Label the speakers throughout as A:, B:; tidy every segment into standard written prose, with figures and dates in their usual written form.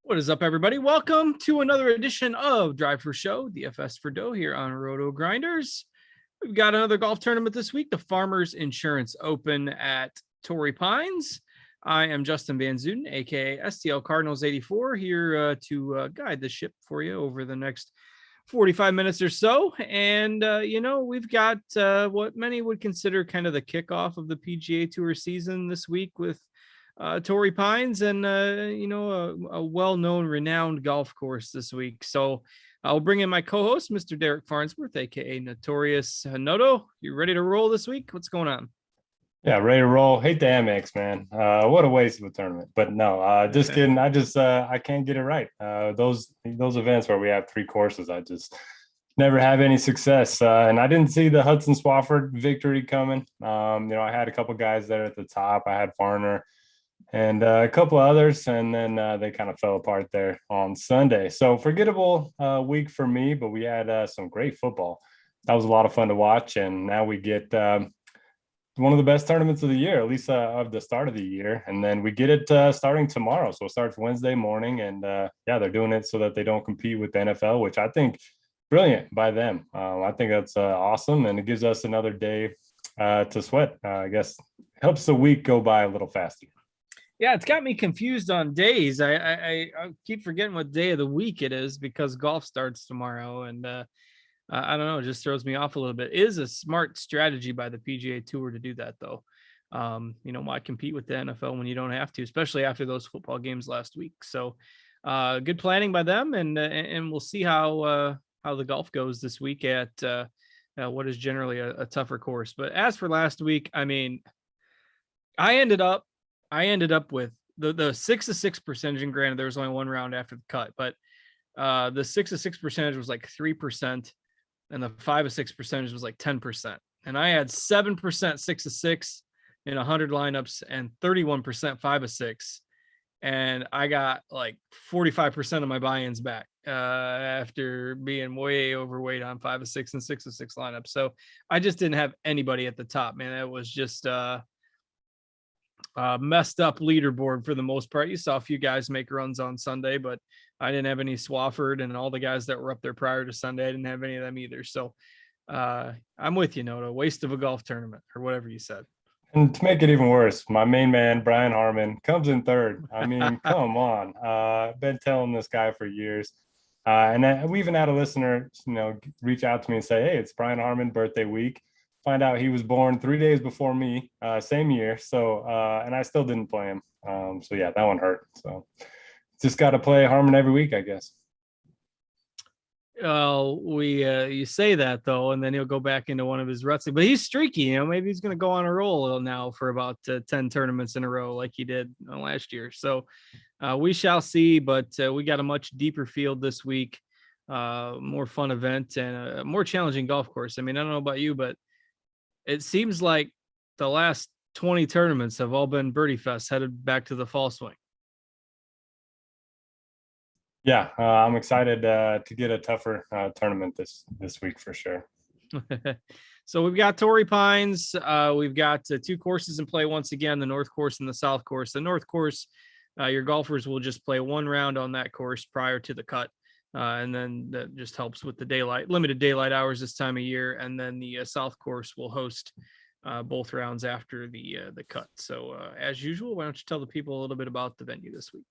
A: What is up, everybody? Welcome to another edition of Drive for Show, DFS for Dough here on Rotogrinders. We've got another golf tournament this week, the Farmers Insurance Open at Torrey Pines. I am Justin Van Zuiden, aka STL Cardinals 84, here to guide the ship for you over the next 45 minutes or so. And, we've got what many would consider kind of the kickoff of the PGA Tour season this week with Torrey Pines and, a well-known, renowned golf course this week. So I'll bring in my co-host, Mr. Derek Farnsworth, aka Notorious Noto. You ready to roll this week? What's going on?
B: Yeah, ready to roll. Hate the Amex, man. What a waste of a tournament. But no, just kidding. I can't get it right. Those events where we have three courses, I just never have any success. And I didn't see the Hudson Swafford victory coming. I had a couple guys there at the top. I had Farner and a couple others, and then they kind of fell apart there on Sunday. So forgettable week for me, but we had some great football. That was a lot of fun to watch, and now we get one of the best tournaments of the year, at least of the start of the year. And then we get it starting tomorrow. So it starts Wednesday morning, and they're doing it so that they don't compete with the NFL, which I think brilliant by them. I think that's awesome, and it gives us another day to sweat. I guess helps the week go by a little faster.
A: Yeah, it's got me confused on days. I keep forgetting what day of the week it is because golf starts tomorrow, and I don't know, it just throws me off a little bit. It is a smart strategy by the PGA Tour to do that, though. Why compete with the NFL when you don't have to, especially after those football games last week? So, good planning by them, and we'll see how the golf goes this week at what is generally a tougher course. But as for last week, I mean, I ended up with the 6-6 percentage, and granted there was only one round after the cut, but the 6-6 percentage was like 3%, and the 5-6 percentage was like 10%. And I had 7% 6-6 in 100 lineups and 31% 5-6, and I got like 45% of my buy-ins back after being way overweight on 5-6 and 6-6 lineups. So I just didn't have anybody at the top, man. It was just messed up leaderboard for the most part. You saw a few guys make runs on Sunday, but I didn't have any Swafford, and all the guys that were up there prior to Sunday, I didn't have any of them either. So I'm with you, Noto. Waste of a golf tournament, or whatever you said.
B: And to make it even worse, my main man, Brian Harmon, comes in third. I mean, come on. I've been telling this guy for years. And we even had a listener, reach out to me and say, hey, it's Brian Harmon birthday week. Find out he was born 3 days before me, same year. So, and I still didn't play him. So yeah, that one hurt. So just got to play Harmon every week, I guess.
A: Well, you say that though, and then he'll go back into one of his ruts, but he's streaky, maybe he's going to go on a roll now for about 10 tournaments in a row, like he did last year. So we shall see, but we got a much deeper field this week, more fun event, and a more challenging golf course. I mean, I don't know about you, but it seems like the last 20 tournaments have all been birdie fest headed back to the fall swing.
B: Yeah, I'm excited to get a tougher tournament this week for sure.
A: So we've got Torrey Pines. We've got two courses in play once again, the North Course and the South Course. The North Course Your golfers will just play one round on that course prior to the cut. And then that just helps with the limited daylight hours this time of year. And then the South course will host both rounds after the cut. So as usual, why don't you tell the people a little bit about the venue this week?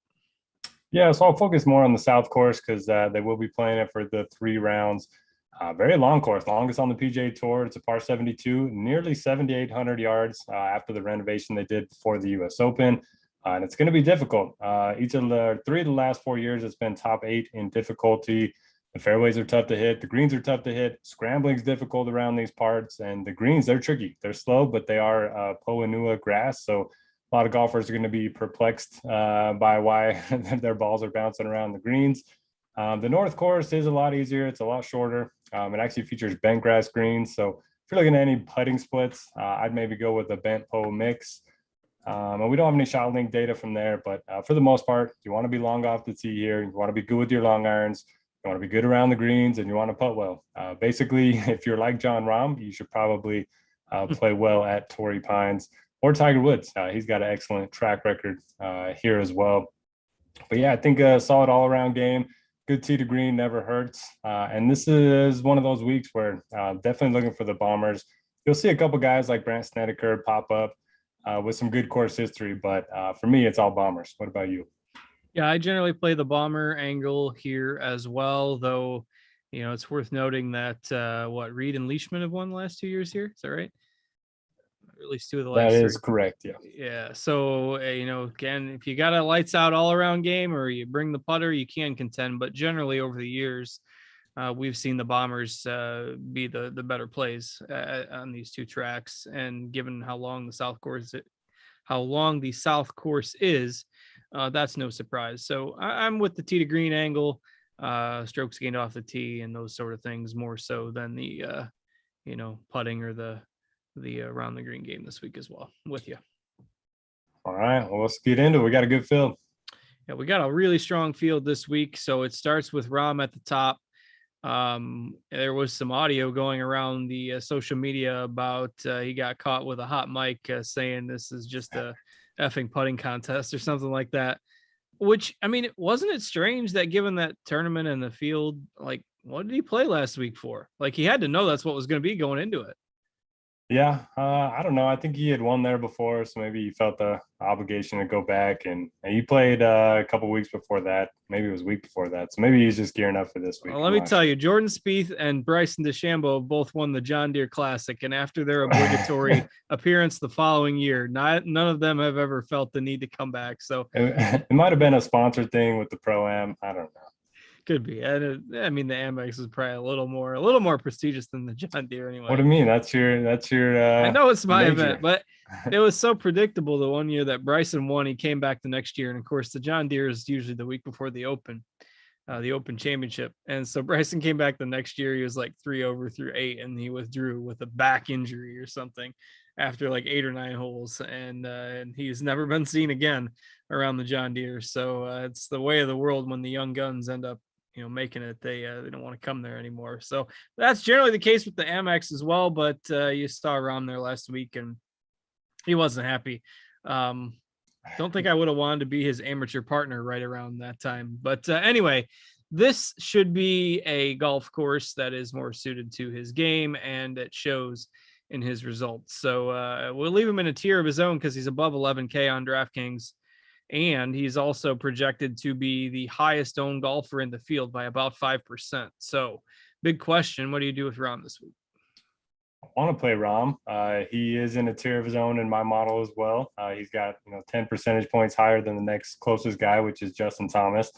B: Yeah, so I'll focus more on the South course because they will be playing it for the 3 rounds. Very long course, longest on the PGA Tour. It's a par 72, nearly 7,800 yards after the renovation they did before the U.S. Open. And it's going to be difficult. Each of the 3 of the last 4 years, it's been top 8 in difficulty. The fairways are tough to hit. The greens are tough to hit. Scrambling's difficult around these parts. And the greens, they're tricky. They're slow, but they are Poa grass. So a lot of golfers are going to be perplexed by why their balls are bouncing around the greens. The North course is a lot easier. It's a lot shorter. It actually features bent grass greens. So if you're looking at any putting splits, I'd maybe go with a bent Poa mix. And we don't have any shot link data from there, but for the most part, you want to be long off the tee here. You want to be good with your long irons. You want to be good around the greens, and you want to putt well. Basically, if you're like Jon Rahm, you should probably play well at Torrey Pines or Tiger Woods. He's got an excellent track record here as well. But yeah, I think a solid all-around game. Good tee to green never hurts. And this is one of those weeks where definitely looking for the bombers. You'll see a couple guys like Brandt Snedeker pop up with some good course history. But for me, it's all bombers. What about you?
A: Yeah, I generally play the bomber angle here as well, though, it's worth noting that Reed and Leishman have won the last 2 years here. Is that right? Or at least 2 of the last
B: 3. That
A: three.
B: is correct. Yeah.
A: Yeah. So, again, if you got a lights out all around game or you bring the putter, you can contend. But generally over the years, we've seen the bombers be the better plays on these 2 tracks. And given how long the South course is, that's no surprise. So I'm with the tee to green angle, strokes gained off the tee and those sort of things more so than the putting or the around the green game this week as well. I'm with you.
B: All right, well, let's get into it. We got a good field.
A: Yeah, we got a really strong field this week. So it starts with Rahm at the top. There was some audio going around the social media about he got caught with a hot mic saying this is just a effing putting contest or something like that. Which, I mean, wasn't it strange that given that tournament and the field, like, what did he play last week for? Like, he had to know that's what was going to be going into it.
B: Yeah, I don't know. I think he had won there before, so maybe he felt the obligation to go back. And he played a couple weeks before that. Maybe it was a week before that. So maybe he's just gearing up for this week.
A: Well, let me tell you, Jordan Spieth and Bryson DeChambeau both won the John Deere Classic. And after their obligatory appearance the following year, none of them have ever felt the need to come back. So
B: it might have been a sponsored thing with the Pro-Am. I don't know.
A: Could be. And I mean, the Amex is probably a little more prestigious than the John Deere anyway.
B: What do you mean? That's your
A: I know it's my event, but it was so predictable the one year that Bryson won. He came back the next year. And of course, the John Deere is usually the week before the Open Championship. And so Bryson came back the next year. He was like 3 over through 8, and he withdrew with a back injury or something after like 8 or 9 holes. And he's never been seen again around the John Deere. So it's the way of the world when the young guns end up making it. They don't want to come there anymore. So that's generally the case with the Amex as well. But you saw Rahm there last week, and he wasn't happy. Don't think I would have wanted to be his amateur partner right around that time. But anyway, this should be a golf course that is more suited to his game, and it shows in his results. So we'll leave him in a tier of his own because he's above 11K on DraftKings. And he's also projected to be the highest owned golfer in the field by about 5%. So big question, what do you do with Rahm this week?
B: I want to play Rahm. He is in a tier of his own in my model as well. He's got 10 percentage points higher than the next closest guy, which is Justin Thomas.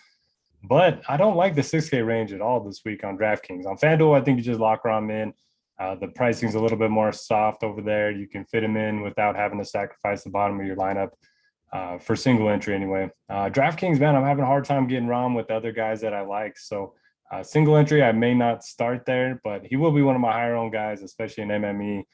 B: But I don't like the 6K range at all this week on DraftKings. On FanDuel, I think you just lock Rahm in. The pricing's a little bit more soft over there. You can fit him in without having to sacrifice the bottom of your lineup. For single entry anyway. DraftKings, man, I'm having a hard time getting Rahm with the other guys that I like. So single entry, I may not start there, but he will be one of my higher owned guys, especially in MME.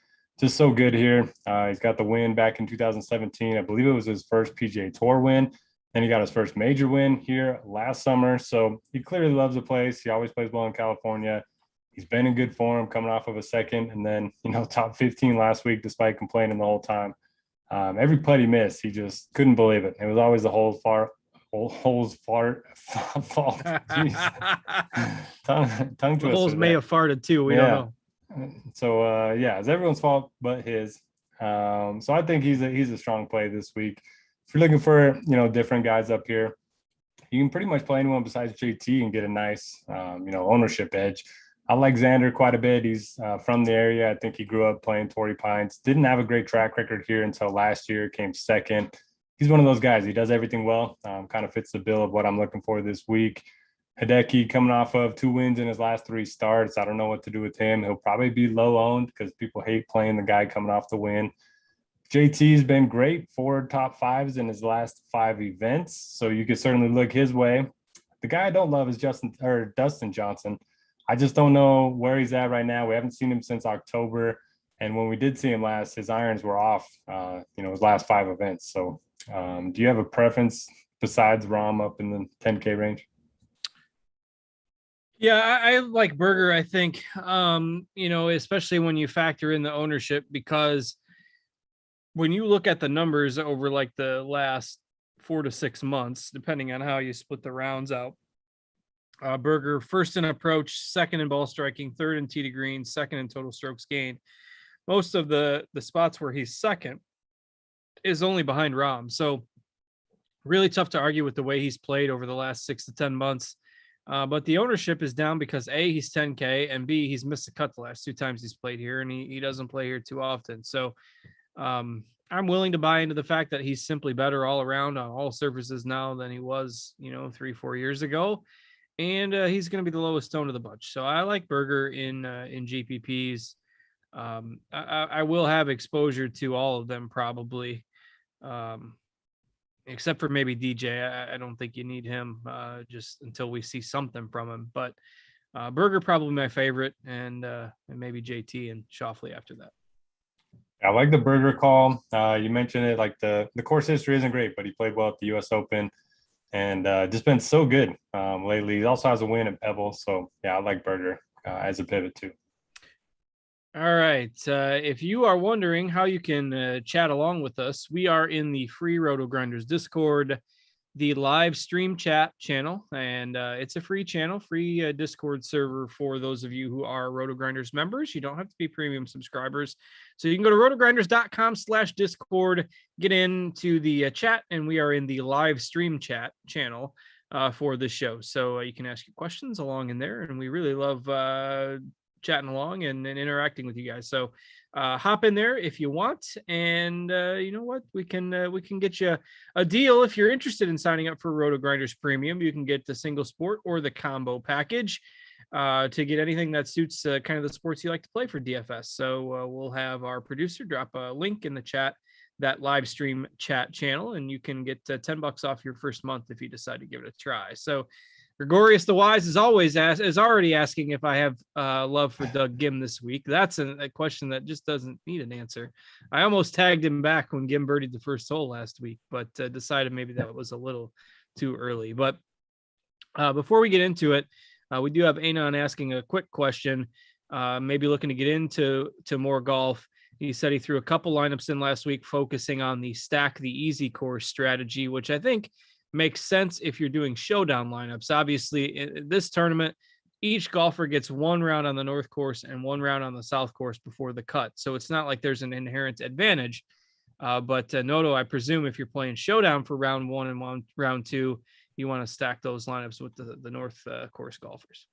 B: Just so good here. He's got the win back in 2017. I believe it was his first PGA Tour win. Then he got his first major win here last summer. So he clearly loves the place. He always plays well in California. He's been in good form coming off of a second and then, top 15 last week, despite complaining the whole time. Every putt he missed, he just couldn't believe it. It was always the hole holes fart fault. Jeez. Tongue
A: The holes
B: twister
A: may
B: there.
A: have farted too. We don't
B: Yeah.
A: know.
B: So yeah, it's everyone's fault but his. So I think he's a strong play this week. If you're looking for different guys up here, you can pretty much play anyone besides JT and get a nice ownership edge. I like Xander quite a bit. He's from the area. I think he grew up playing Torrey Pines. Didn't have a great track record here until last year. Came second. He's one of those guys. He does everything well. Kind of fits the bill of what I'm looking for this week. Hideki coming off of 2 wins in his last 3 starts. I don't know what to do with him. He'll probably be low owned because people hate playing the guy coming off the win. JT's been great, 4 top 5s in his last 5 events, so you could certainly look his way. The guy I don't love is Dustin Johnson. I just don't know where he's at right now. We haven't seen him since October, and when we did see him last, his irons were off. His last 5 events. So, do you have a preference besides Rom up in the 10K range?
A: Yeah, I like Berger. I think, especially when you factor in the ownership, because when you look at the numbers over like the last 4 to 6 months, depending on how you split the rounds out, Berger first in approach, second in ball striking, third in tee to green, second in total strokes gained. Most of the spots where he's second is only behind Rahm. So really tough to argue with the way he's played over the last 6 to 10 months. But the ownership is down because A, he's 10K, and B, he's missed a cut the last 2 times he's played here, and he doesn't play here too often. So I'm willing to buy into the fact that he's simply better all around on all surfaces now than he was, 3-4 years ago. And he's going to be the lowest stone of the bunch. So I like Berger in GPPs. I will have exposure to all of them probably, except for maybe DJ. I don't think you need him just until we see something from him. But Berger probably my favorite, and maybe JT and Schauffele after that.
B: I like the Berger call. You mentioned it, like the course history isn't great, but he played well at the U.S. Open and just been so good lately. He also has a win at Pebble. So, yeah, I like Berger as a pivot too.
A: All right. If you are wondering how you can chat along with us, we are in the free Rotogrinders Discord, the live stream chat channel, and it's a free channel, free Discord server for those of you who are Rotogrinders members. You don't have to be premium subscribers. So you can go to rotogrinders.com/Discord, get into the chat, and we are in the live stream chat channel for the show. So you can ask your questions along in there, and we really love chatting along and interacting with you guys. So hop in there if you want, and you know what, we can get you a deal if you're interested in signing up for Rotogrinders Premium. You can get the single sport or the combo package to get anything that suits kind of the sports you like to play for DFS. So we'll have our producer drop a link in the chat, that live stream chat channel, and you can get $10 off your first month if you decide to give it a try. So Gregorius the Wise is already asking if I have love for Doug Gim this week. That's a question that just doesn't need an answer. I almost tagged him back when Gim birdied the first hole last week, but decided maybe that was a little too early. But before we get into it, we do have Anon asking a quick question, maybe looking to get into more golf. He said he threw a couple lineups in last week, focusing on the stack the easy course strategy, which I think makes sense if you're doing showdown lineups. Obviously, in this tournament, each golfer gets 1 round on the North course and 1 round on the South course before the cut. So it's not like there's an inherent advantage. But Noto, I presume if you're playing showdown for round 1 and round 2, you want to stack those lineups with the North course golfers.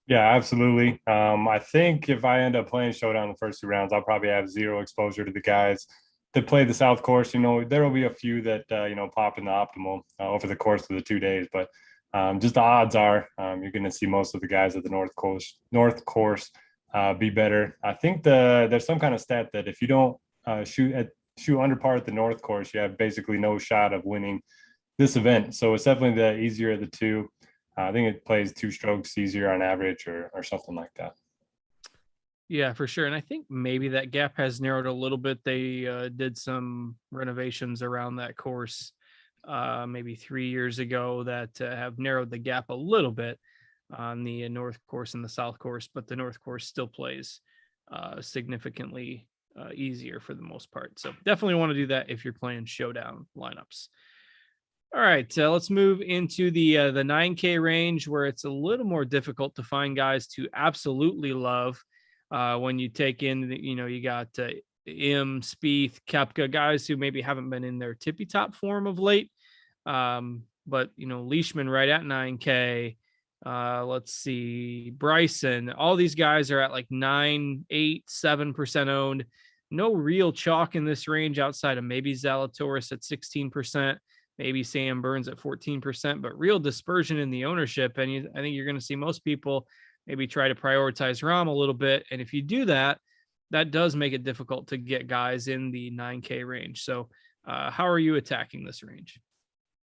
B: Yeah, absolutely. I think if I end up playing showdown the first 2 rounds, I'll probably have 0 exposure to the guys that play the South course. There will be a few that pop in the optimal over the course of the 2 days, but just the odds are you're going to see most of the guys at the North course be better. I think there's some kind of stat that if you don't shoot under par at the North course, you have basically no shot of winning this event. So it's definitely the easier of the 2. I think it plays 2 strokes easier on average or something like that.
A: Yeah, for sure. And I think maybe that gap has narrowed a little bit. They did some renovations around that course maybe 3 years ago that have narrowed the gap a little bit on the North course and the South course, but the North course still plays significantly easier for the most part. So definitely want to do that if you're playing showdown lineups. All right, let's move into the 9K range, where it's a little more difficult to find guys to absolutely love. When you take in, you got Spieth, Koepka, guys who maybe haven't been in their tippy top form of late. But Leishman right at 9K. Let's see, Bryson. All these guys are at like 9, 8, 7% owned. No real chalk in this range outside of maybe Zalatoris at 16%. Maybe Sam Burns at 14%, but real dispersion in the ownership. And I think you're going to see most people maybe try to prioritize Rahm a little bit. And if you do that, that does make it difficult to get guys in the 9K range. So how are you attacking this range?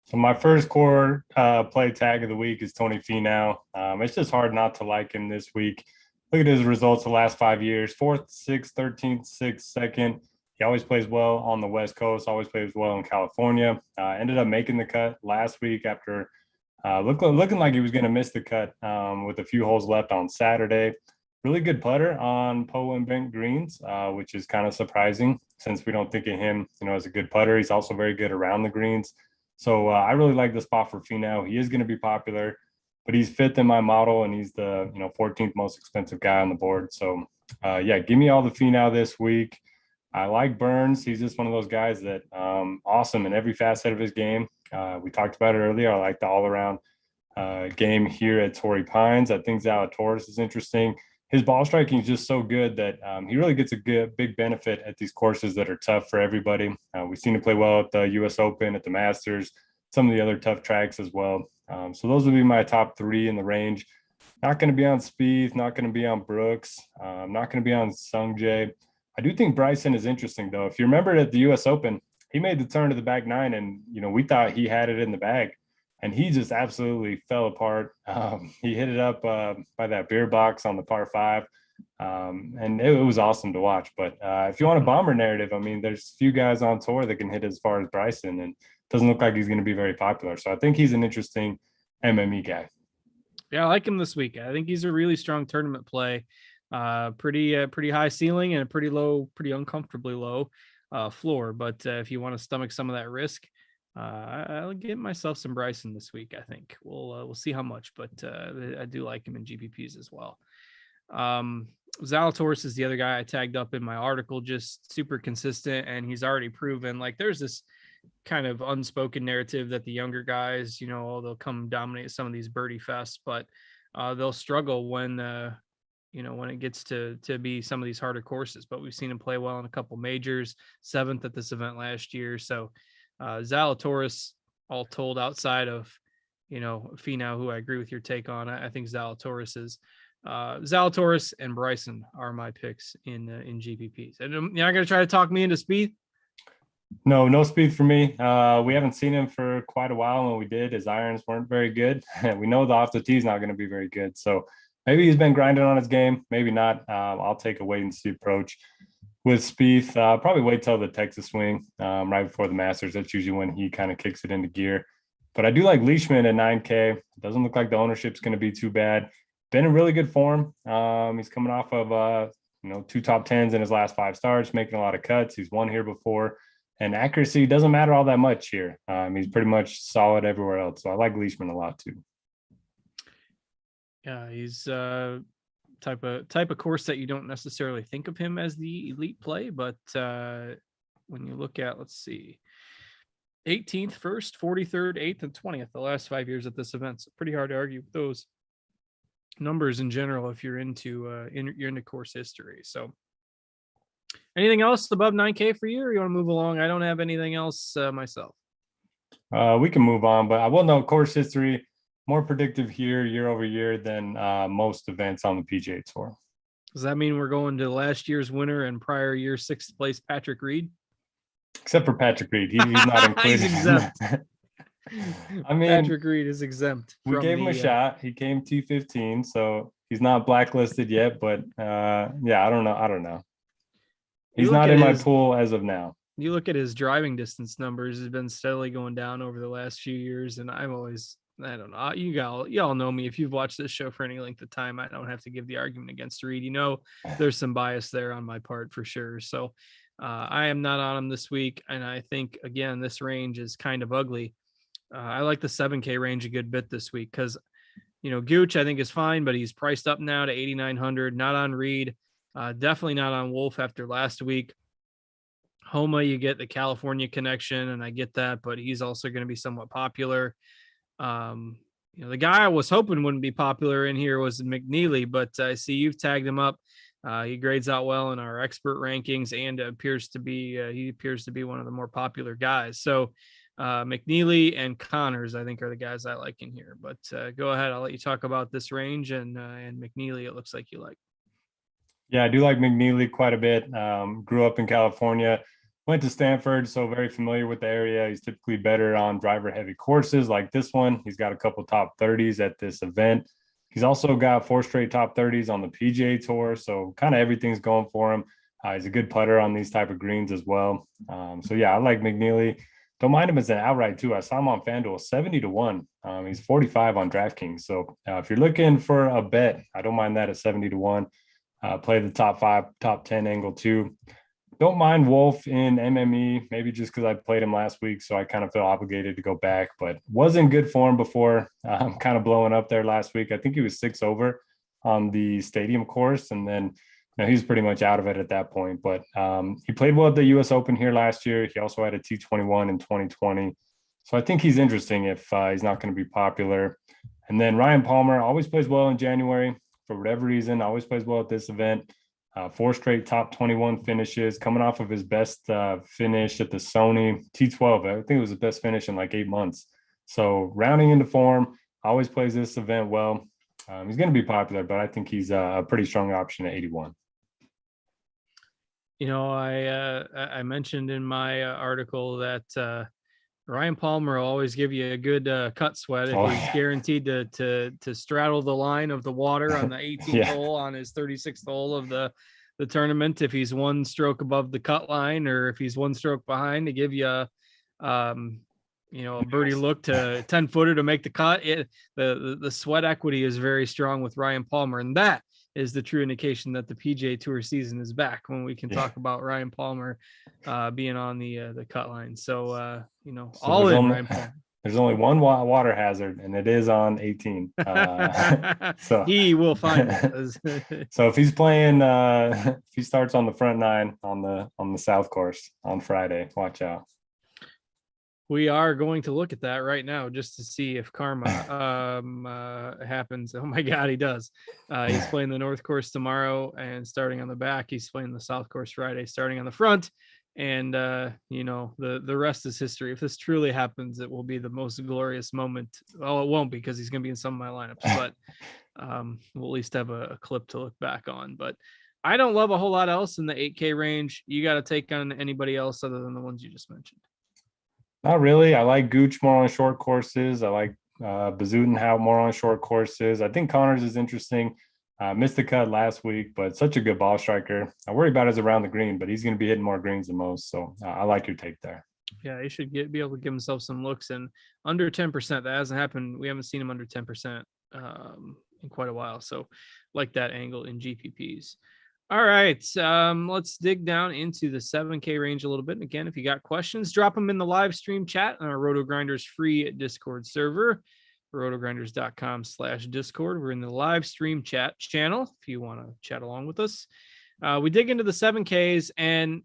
B: So my first core play tag of the week is Tony Finau. It's just hard not to like him this week. Look at his results the last 5 years: 4th, 6th, 13th, 6th, 2nd. He always plays well on the West Coast, always plays well in California. Ended up making the cut last week after looking like he was going to miss the cut with a few holes left on Saturday. Really good putter on Poa and bent greens, which is kind of surprising since we don't think of him, as a good putter. He's also very good around the greens. So I really like the spot for Finau. He is going to be popular, but he's 5th in my model, and he's the 14th most expensive guy on the board. So yeah, give me all the Finau this week. I like Burns. He's just one of those guys that awesome in every facet of his game. We talked about it earlier. I like the all-around game here at Torrey Pines. I think Zalatoris is interesting. His ball striking is just so good that he really gets a big benefit at these courses that are tough for everybody. We've seen him play well at the U.S. Open, at the Masters, some of the other tough tracks as well. So those would be my top 3 in the range. Not going to be on Spieth, not going to be on Brooks, not going to be on Sungjae. I do think Bryson is interesting, though. If you remember at the U.S. Open, he made the turn to the back 9, and we thought he had it in the bag, and he just absolutely fell apart. He hit it up by that beer box on the par 5, and it was awesome to watch. But if you want a bomber narrative, I mean, there's a few guys on tour that can hit as far as Bryson, and it doesn't look like he's going to be very popular. So I think he's an interesting MME guy.
A: Yeah, I like him this week. I think he's a really strong tournament play. Pretty high ceiling and a pretty uncomfortably low floor. But if you want to stomach some of that risk, I'll get myself some Bryson this week. I think we'll see how much, but I do like him in GPPs as well. Zalatoris is the other guy I tagged up in my article, just super consistent, and he's already proven. Like, there's this kind of unspoken narrative that the younger guys, they'll come dominate some of these birdie fests, but they'll struggle when when it gets to be some of these harder courses. But we've seen him play well in a couple majors, 7th at this event last year. So Zalatoris, all told, outside of Finau, who I agree with your take on, I think Zalatoris and Bryson are my picks in GPPs. And you're not gonna try to talk me into Spieth?
B: No Spieth for me. We haven't seen him for quite a while. When we did, his irons weren't very good. We know the off the tee is not going to be very good. So maybe he's been grinding on his game. Maybe not. I'll take a wait and see approach with Spieth. Probably wait till the Texas swing right before the Masters. That's usually when he kind of kicks it into gear. But I do like Leishman at 9K. It doesn't look like the ownership's going to be too bad. Been in really good form. He's coming off of 2 top 10s in his last 5 starts, making a lot of cuts. He's won here before. And accuracy doesn't matter all that much here. He's pretty much solid everywhere else. So I like Leishman a lot too.
A: Yeah, he's type of course that you don't necessarily think of him as the elite play, but when you look at, let's see, 18th, 1st, 43rd, 8th, and 20th the last 5 years at this event. So pretty hard to argue with those numbers in general if you're into course history. So anything else above 9K for you, or you want to move along? I don't have anything else myself.
B: We can move on, but I will note course history more predictive here year over year than most events on the PGA Tour.
A: Does that mean we're going to last year's winner and prior year 6th place Patrick Reed?
B: Except for Patrick Reed, he's not included.
A: He's exempt.
B: I mean,
A: Patrick Reed is exempt.
B: We gave him a shot. He came T15, so he's not blacklisted yet. But yeah, I don't know. He's not in my pool as of now.
A: You look at his driving distance numbers; has been steadily going down over the last few years, and I don't know. You all know me. If you've watched this show for any length of time, I don't have to give the argument against Reed. There's some bias there on my part for sure. So I am not on him this week, and I think again this range is kind of ugly. I like the 7K range a good bit this week because, Gooch I think is fine, but he's priced up now to 8,900. Not on Reed, definitely not on Wolf after last week. Homa, you get the California connection, and I get that, but he's also going to be somewhat popular. The guy I was hoping wouldn't be popular in here was McNeely, but I see you've tagged him up. He grades out well in our expert rankings, and appears to be one of the more popular guys. So McNeely and Connors, I think, are the guys I like in here. But go ahead, I'll let you talk about this range and McNeely. It looks like you like.
B: Yeah, I do like McNeely quite a bit. Grew up in California, went to Stanford, so very familiar with the area. He's typically better on driver heavy courses like this one. He's got a couple top 30s at this event. He's also got 4 straight top 30s on the PGA Tour, so kind of everything's going for him. He's a good putter on these type of greens as well. So yeah, I like McNeely. Don't mind him as an outright too. I saw him on FanDuel 70-1. He's 45 on DraftKings. So if you're looking for a bet, I don't mind that at 70-1. Play the top 5, top 10 angle too. Don't mind Wolf in MME, maybe just because I played him last week, so I kind of feel obligated to go back, but was in good form before kind of blowing up there last week. I think he was 6 over on the stadium course, and then he was pretty much out of it at that point. But he played well at the U.S. Open here last year. He also had a T21 in 2020. So I think he's interesting if he's not going to be popular. And then Ryan Palmer always plays well in January for whatever reason, always plays well at this event. 4 straight top 21 finishes, coming off of his best finish at the Sony T12. I think it was the best finish in like 8 months. So rounding into form, always plays this event well. He's going to be popular, but I think he's a pretty strong option at 81.
A: I mentioned in my article that Ryan Palmer will always give you a good cut sweat if he's guaranteed to straddle the line of the water on the 18th hole on his 36th hole of the tournament. If he's 1 stroke above the cut line, or if he's 1 stroke behind, to give you a birdie look to 10-footer to make the cut. The sweat equity is very strong with Ryan Palmer, and that is the true indication that the PGA Tour season is back, when we can talk about Ryan Palmer being on the cut line. So all in Ryan Palmer.
B: There's only one water hazard, and it is on 18.
A: So he will find it.
B: So if he's playing, if he starts on the front 9 on the South course on Friday, watch out.
A: We are going to look at that right now just to see if karma happens. Oh my God, he does. He's playing the North course tomorrow and starting on the back. He's playing the South course Friday, starting on the front. And the rest is history. If this truly happens, it will be the most glorious moment. Well, it won't, because he's going to be in some of my lineups, but we'll at least have a clip to look back on. But I don't love a whole lot else in the 8K range. You got to take on anybody else other than the ones you just mentioned.
B: Not really. I like Gooch more on short courses. I like Zuiden more on short courses. I think Connors is interesting. Missed the cut last week, but such a good ball striker. I worry about his around the green, but he's going to be hitting more greens than most. So I like your take there.
A: Yeah, he should be able to give himself some looks, and under 10%. That hasn't happened. We haven't seen him under 10% in quite a while. So like that angle in GPPs. All right, let's dig down into the 7K range a little bit. And again, if you got questions, drop them in the live stream chat on our Rotogrinders free Discord server, rotogrinders.com/Discord. We're in the live stream chat channel if you want to chat along with us. We dig into the 7Ks, and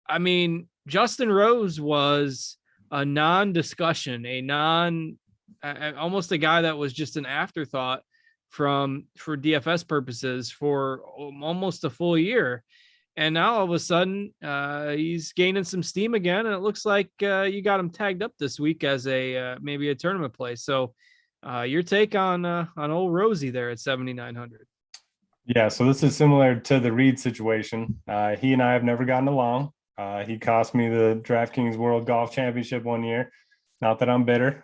A: I mean, Justin Rose was a non-discussion, almost a guy that was just an afterthought for DFS purposes for almost a full year. And now all of a sudden he's gaining some steam again. And it looks like you got him tagged up this week as maybe a tournament play. So your take on old Rosie there at 7,900.
B: Yeah. So this is similar to the Reed situation. He and I have never gotten along. He cost me the DraftKings World Golf Championship one year. Not that I'm bitter.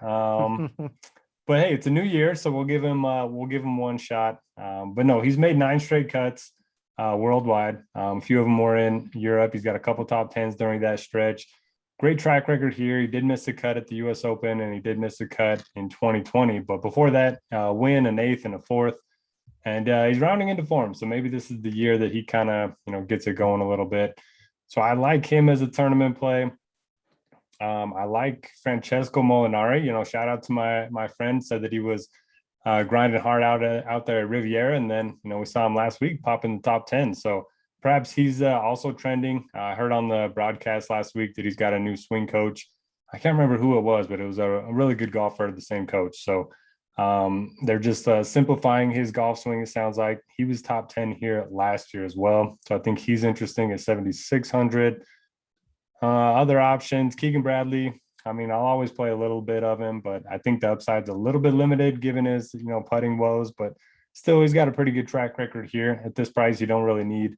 B: But hey, it's a new year, so we'll give him one shot. But no, he's made 9 straight cuts worldwide. A few of them were in Europe. He's got a couple top 10s during that stretch. Great track record here. He did miss a cut at the U.S. Open, and he did miss a cut in 2020. But before that, win, an 8th and a 4th, and he's rounding into form. So maybe this is the year that he kind of gets it going a little bit. So I like him as a tournament play. I like Francesco Molinari. Shout out to my friend, said that he was grinding hard out there at Riviera, and then we saw him last week pop in the top 10. So perhaps he's also trending. I heard on the broadcast last week that he's got a new swing coach. I can't remember who it was, but it was a really good golfer, the same coach. So they're just simplifying his golf swing. It sounds like he was top 10 here last year as well. So I think he's interesting at 7,600. Other options, Keegan Bradley. I mean, I'll always play a little bit of him, but I think the upside's a little bit limited given his, putting woes, but still he's got a pretty good track record here. At this price, you don't really need,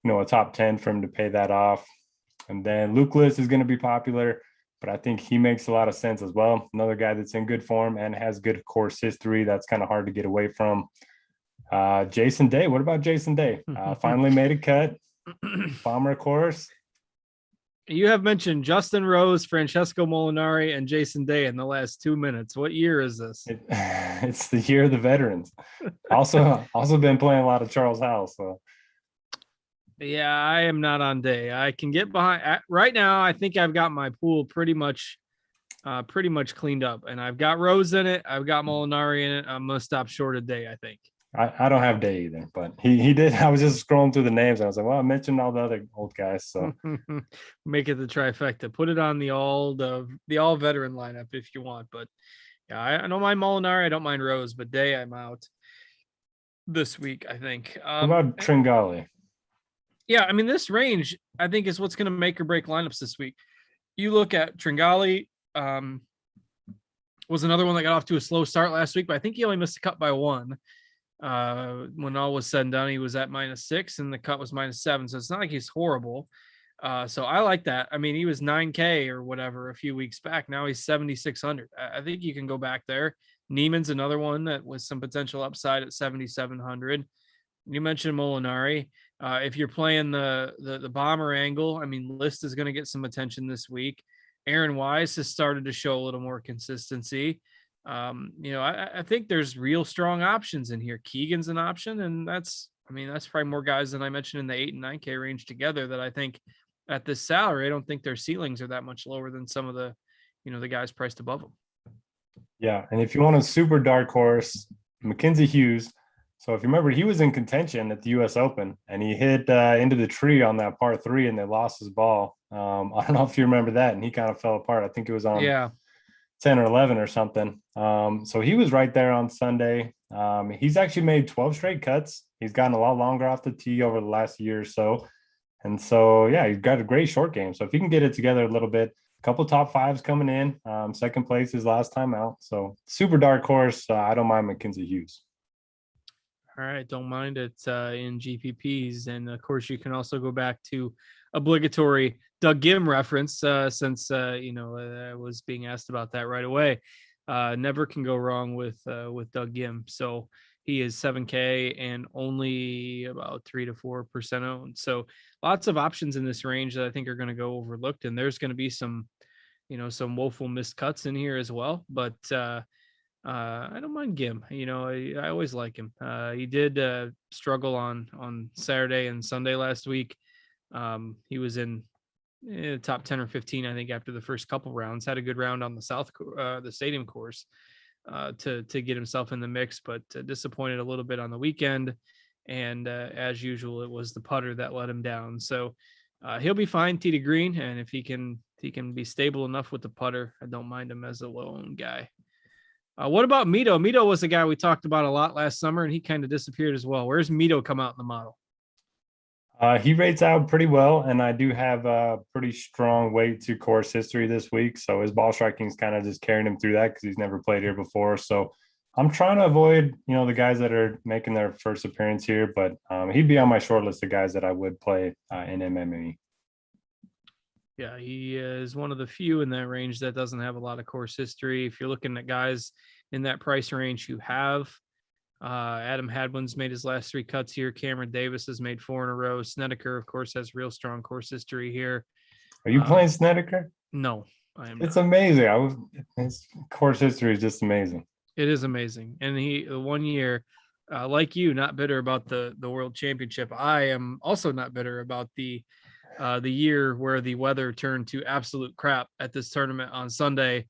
B: a top 10 for him to pay that off. And then Luke List is going to be popular, but I think he makes a lot of sense as well. Another guy that's in good form and has good course history. That's kind of hard to get away from. Jason Day. What about Jason Day? Finally made a cut. Bomber course.
A: You have mentioned Justin Rose, Francesco Molinari, and Jason Day in the last 2 minutes. What year is this?
B: It's the year of the veterans. Also been playing a lot of Charles Howell. So
A: yeah, I am not on Day. I can get behind right now. I think I've got my pool pretty much cleaned up, and I've got Rose in it. I've got Molinari in it. I'm gonna stop short of Day, I think.
B: I don't have Day either, but he did. I was just scrolling through the names. And I was like, well, I mentioned all the other old guys, so
A: make it the trifecta. Put it on the all veteran lineup if you want. But yeah, I don't mind Molinari. I don't mind Rose, but Day, I'm out this week, I think.
B: What about Tringali?
A: Yeah, I mean, this range, I think, is what's going to make or break lineups this week. You look at Tringali, was another one that got off to a slow start last week, but I think he only missed a cut by one. When all was said and done, he was at -6 and the cut was -7. So it's not like he's horrible. So I like that. I mean, he was 9K or whatever a few weeks back. Now he's 7,600. I think you can go back there. Neiman's another one that was some potential upside at 7,700. You mentioned Molinari. If you're playing the bomber angle, I mean, List is going to get some attention this week. Aaron Wise has started to show a little more consistency. I think there's real strong options in here. Keegan's an option, and that's probably more guys than I mentioned in the 8 and 9K range together that I think at this salary, I don't think their ceilings are that much lower than some of the, the guys priced above them.
B: Yeah. And if you want a super dark horse, Mackenzie Hughes. So if you remember, he was in contention at the US Open and he hit into the tree on that par 3 and they lost his ball. I don't know if you remember that. And he kind of fell apart. I think it was on 10 or 11 or something. So he was right there on Sunday. He's actually made 12 straight cuts. He's gotten a lot longer off the tee over the last year or so. And so, yeah, he's got a great short game. So if you can get it together a little bit, a couple top fives coming in, second place his last time out. So super dark horse. I don't mind Mackenzie Hughes.
A: All right. Don't mind it in GPPs. And of course, you can also go back to obligatory Doug Gim reference since, I was being asked about that right away. Never can go wrong with Doug Gim. So he is 7K and only about 3 to 4% owned. So lots of options in this range that I think are going to go overlooked. And there's going to be some woeful missed cuts in here as well. But I don't mind Gim. I always like him. He did struggle on Saturday and Sunday last week. He was in top 10 or 15, I think, after the first couple rounds. Had a good round on the stadium course to get himself in the mix, but disappointed a little bit on the weekend. And as usual, it was the putter that let him down. So he'll be fine, tee to green, and if he can be stable enough with the putter, I don't mind him as a low-owned guy. What about Mito? Mito was a guy we talked about a lot last summer, and he kind of disappeared as well. Where's Mito come out in the model?
B: He rates out pretty well, and I do have a pretty strong weight to course history this week. So his ball striking is kind of just carrying him through that because he's never played here before. So I'm trying to avoid, the guys that are making their first appearance here, but he'd be on my short list of guys that I would play in MME.
A: Yeah, he is one of the few in that range that doesn't have a lot of course history. If you're looking at guys in that price range who have, Adam Hadwin's made his last 3 cuts here. Cameron Davis has made 4 in a row. Snedeker, of course, has real strong course history here.
B: Are you playing Snedeker?
A: No, I am.
B: It's not. Amazing. His course history is just amazing.
A: It is amazing. And he 1 year, like you, not bitter about the World Championship. I am also not bitter about the the year where the weather turned to absolute crap at this tournament on Sunday,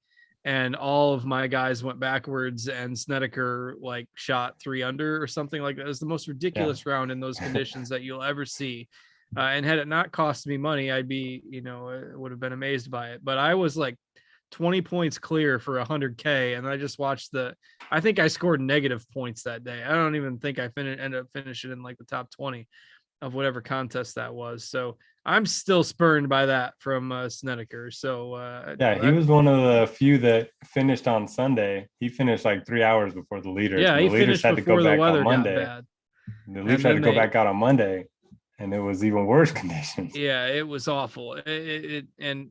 A: and all of my guys went backwards, and Snedeker like shot 3 under or something like that. It was the most ridiculous round in those conditions that you'll ever see. And had it not cost me money, I'd be, would have been amazed by it. But I was like 20 points clear for 100K. And I just watched I think I scored negative points that day. I don't even think I ended up finishing in like the top 20 of whatever contest that was. So I'm still spurned by that from Snedeker. So
B: he was one of the few that finished on Sunday. He finished like 3 hours before the leaders.
A: Yeah,
B: the
A: he
B: leaders
A: finished
B: had to go
A: before the
B: back
A: weather
B: on Monday.
A: got bad.
B: The leaders had to go back out on Monday, and it was even worse conditions.
A: Yeah, it was awful. And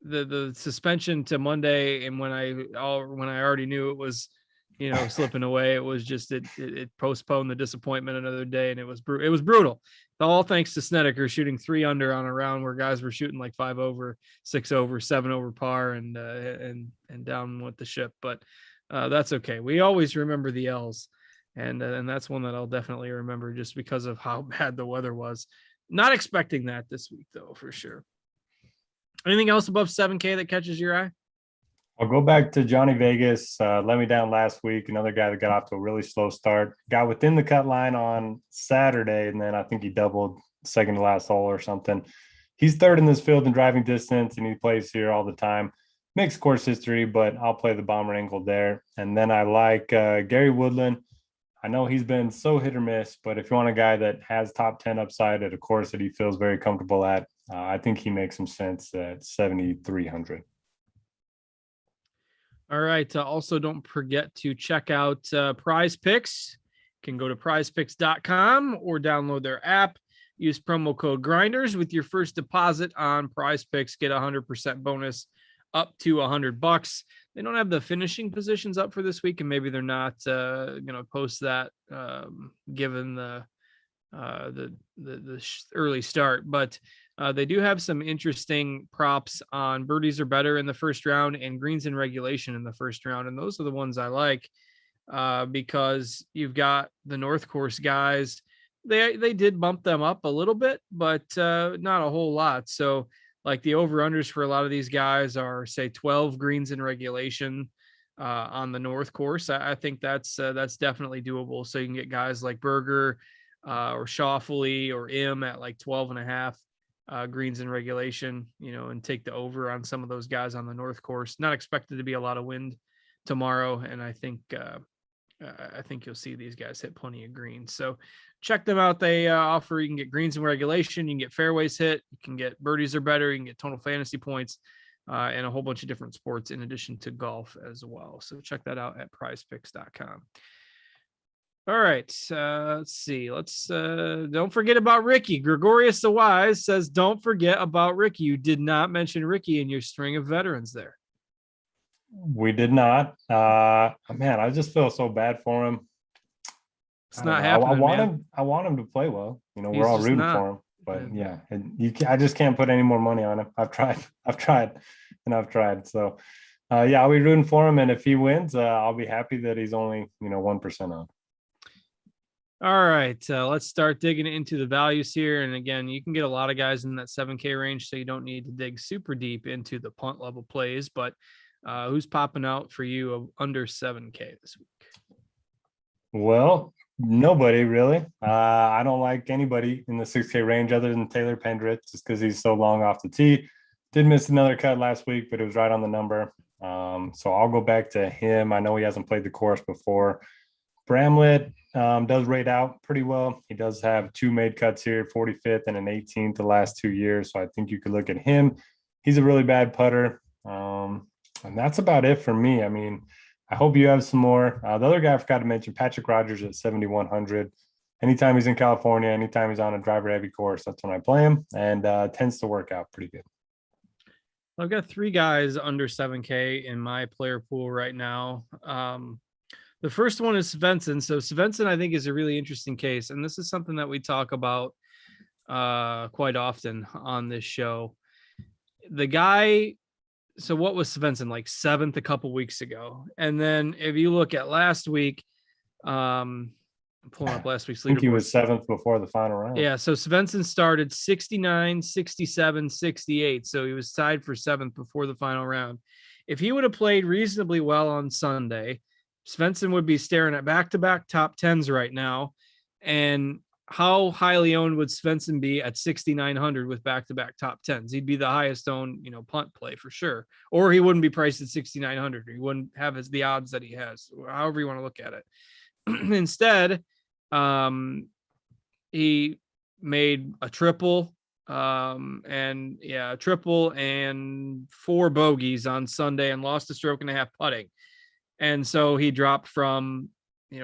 A: the suspension to Monday, and when I already knew it was, slipping away, it was just it postponed the disappointment another day, and it was brutal. All thanks to Snedeker shooting 3 under on a round where guys were shooting like 5 over, 6 over, 7 over par, and down with the ship. But that's okay. We always remember the L's, and that's one that I'll definitely remember just because of how bad the weather was. Not expecting that this week though, for sure. Anything else above 7K that catches your eye?
B: I'll go back to Johnny Vegas. Let me down last week. Another guy that got off to a really slow start. Got within the cut line on Saturday, and then I think he doubled second to last hole or something. He's third in this field in driving distance, and he plays here all the time. Mixed course history, but I'll play the bomber angle there. And then I like Gary Woodland. I know he's been so hit or miss, but if you want a guy that has top 10 upside at a course that he feels very comfortable at, I think he makes some sense at 7,300.
A: All right. Also, don't forget to check out Prize Picks. You can go to prizepicks.com or download their app. Use promo code Grinders with your first deposit on Prize Picks. Get 100% bonus up to $100. They don't have the finishing positions up for this week, and maybe they're not going to post that given the early start. But they do have some interesting props on birdies are better in the first round and greens in regulation in the first round. And those are the ones I like because you've got the North Course guys. They did bump them up a little bit, but not a whole lot. So like the over-unders for a lot of these guys are, say, 12 greens in regulation on the North Course. I think that's definitely doable. So you can get guys like Berger or Schauffele or Im at like 12.5. Greens in regulation, and take the over on some of those guys on the North Course. Not expected to be a lot of wind tomorrow, and I think you'll see these guys hit plenty of greens. So check them out. They offer, you can get greens in regulation, you can get fairways hit, you can get birdies are better, you can get total fantasy points, and a whole bunch of different sports in addition to golf as well. So check that out at prizepicks.com. All right. Let's see. Don't forget about Ricky. Gregorius the Wise says, don't forget about Ricky. You did not mention Ricky in your string of veterans there.
B: We did not. Man, I just feel so bad for him.
A: It's not happening.
B: I want him to play well. We're
A: He's
B: all rooting for him. But I just can't put any more money on him. I've tried. So I'll be rooting for him. And if he wins, I'll be happy that he's only, 1% on.
A: All right, let's start digging into the values here. And again, you can get a lot of guys in that 7K range, so you don't need to dig super deep into the punt level plays. But who's popping out for you under 7K this week?
B: Well, nobody really. I don't like anybody in the 6K range other than Taylor Pendrith, just because he's so long off the tee. Did miss another cut last week, but it was right on the number. So I'll go back to him. I know he hasn't played the course before. Bramlett does rate out pretty well. He does have 2 made cuts here, 45th and an 18th the last 2 years. So I think you could look at him. He's a really bad putter. And that's about it for me. I mean, I hope you have some more. The other guy I forgot to mention, Patrick Rogers at 7,100. Anytime he's in California, anytime he's on a driver heavy course, that's when I play him, and tends to work out pretty good.
A: I've got 3 guys under 7K in my player pool right now. The first one is Svensson. So Svensson, I think, is a really interesting case. And this is something that we talk about quite often on this show. The guy, so what was Svensson, like 7th a couple weeks ago? And then if you look at last week, I'm pulling up last week's
B: I think he was
A: leaderboard.
B: 7th before the final round.
A: Yeah, so Svensson started 69, 67, 68. So he was tied for 7th before the final round. If he would have played reasonably well on Sunday, Svensson would be staring at back-to-back top 10s right now. And how highly owned would Svensson be at 6,900 with back-to-back top 10s? He'd be the highest owned, punt play for sure. Or he wouldn't be priced at 6,900. He wouldn't have the odds that he has, however you want to look at it. Instead, he made a triple and 4 bogeys on Sunday and lost a stroke and a half putting. And so he dropped from,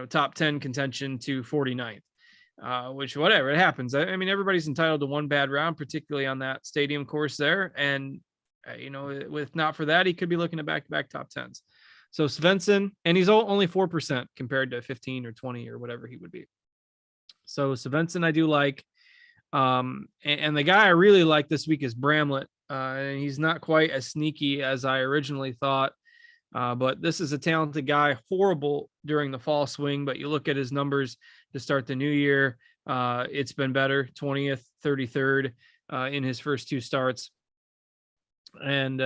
A: top 10 contention to 49th, which whatever, it happens. I mean, everybody's entitled to one bad round, particularly on that stadium course there. And, with not for that, he could be looking at back-to-back top 10s. So Svensson, and he's only 4% compared to 15 or 20 or whatever he would be. So Svensson, I do like. And the guy I really like this week is Bramlett. And he's not quite as sneaky as I originally thought. But this is a talented guy, horrible during the fall swing. But you look at his numbers to start the new year. It's been better, 20th, 33rd in his first 2 starts. And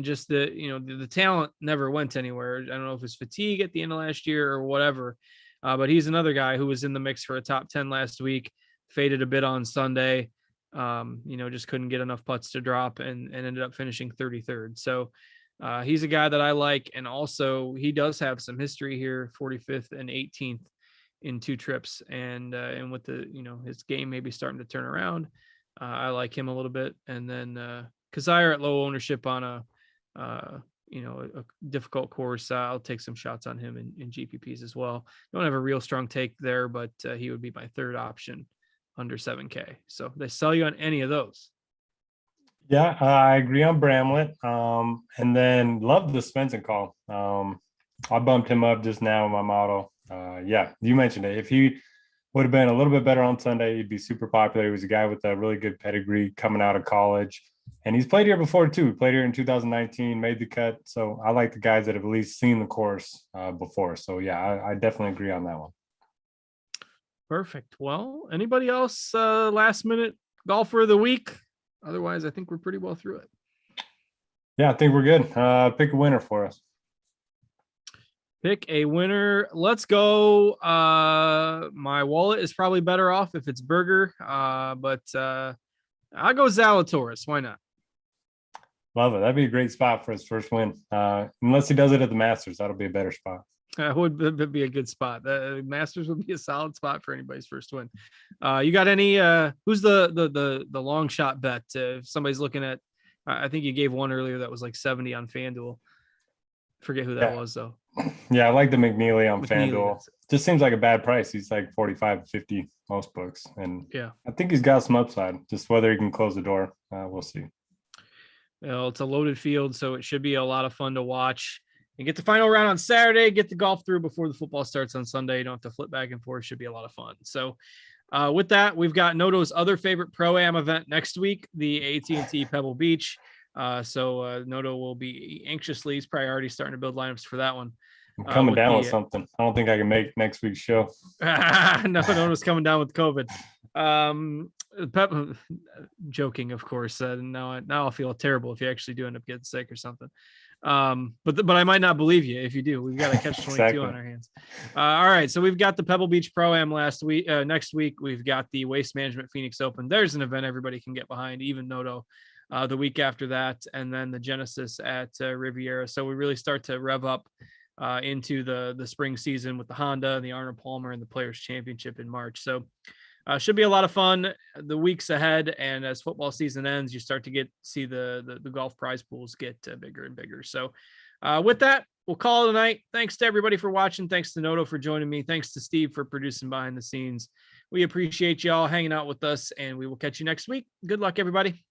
A: just the talent never went anywhere. I don't know if it's fatigue at the end of last year or whatever, but he's another guy who was in the mix for a top 10 last week, faded a bit on Sunday, just couldn't get enough putts to drop and ended up finishing 33rd. So he's a guy that I like. And also he does have some history here, 45th and 18th in 2 trips. And with the, his game maybe starting to turn around, I like him a little bit. And then, Kazire at low ownership on a difficult course. I'll take some shots on him in GPPs as well. Don't have a real strong take there, but he would be my 3rd option under 7K. So they sell you on any of those.
B: Yeah, I agree on Bramlett. And then love the Svensson call. I bumped him up just now in my model. Yeah, you mentioned it. If he would have been a little bit better on Sunday, he'd be super popular. He was a guy with a really good pedigree coming out of college. And he's played here before too. He played here in 2019, made the cut. So I like the guys that have at least seen the course before. So yeah, I definitely agree on that one.
A: Perfect. Well, anybody else last minute golfer of the week? Otherwise, I think we're pretty well through it.
B: Yeah, I think we're good. Pick a winner for us.
A: Pick a winner. Let's go. My wallet is probably better off if it's Berger, but I'll go Zalatoris. Why not?
B: Love it. That'd be a great spot for his first win. Unless he does it at the Masters, that'll be a better spot.
A: That would be a good spot. The Masters would be a solid spot for anybody's first win. You got any? Who's the long shot bet? If somebody's looking at, I think you gave one earlier that was like 70 on FanDuel. Forget who that was though.
B: Yeah, I like the McNeely on FanDuel. Just seems like a bad price. He's like 45 to 50 most books, and
A: yeah,
B: I think he's got some upside. Just whether he can close the door, we'll see.
A: Well, it's a loaded field, so it should be a lot of fun to watch. And get the final round on Saturday, get the golf through before the football starts on Sunday. You don't have to flip back and forth. It should be a lot of fun. So with that, we've got Noto's other favorite Pro-Am event next week, the AT&T Pebble Beach. So Noto will be anxiously, he's probably already starting to build lineups for that one.
B: I'm coming down with something. I don't think I can make next week's show.
A: Noto's coming down with COVID. Joking, of course. Now I'll feel terrible if you actually do end up getting sick or something. But I might not believe you if you do. We've got a catch 22 exactly on our hands. All right, so we've got the Pebble Beach Pro-Am next week we've got the Waste Management Phoenix Open. There's an event everybody can get behind, even Noto. The week after that, and then the Genesis at Riviera. So we really start to rev up into the spring season with the Honda, the Arnold Palmer, and the Players Championship in March. So should be a lot of fun the weeks ahead. And as football season ends, you start to see the golf prize pools get bigger and bigger. So with that, we'll call it a night. Thanks to everybody for watching. Thanks to Noto for joining me. Thanks to Steve for producing behind the scenes. We appreciate y'all hanging out with us, and we will catch you next week. Good luck, everybody.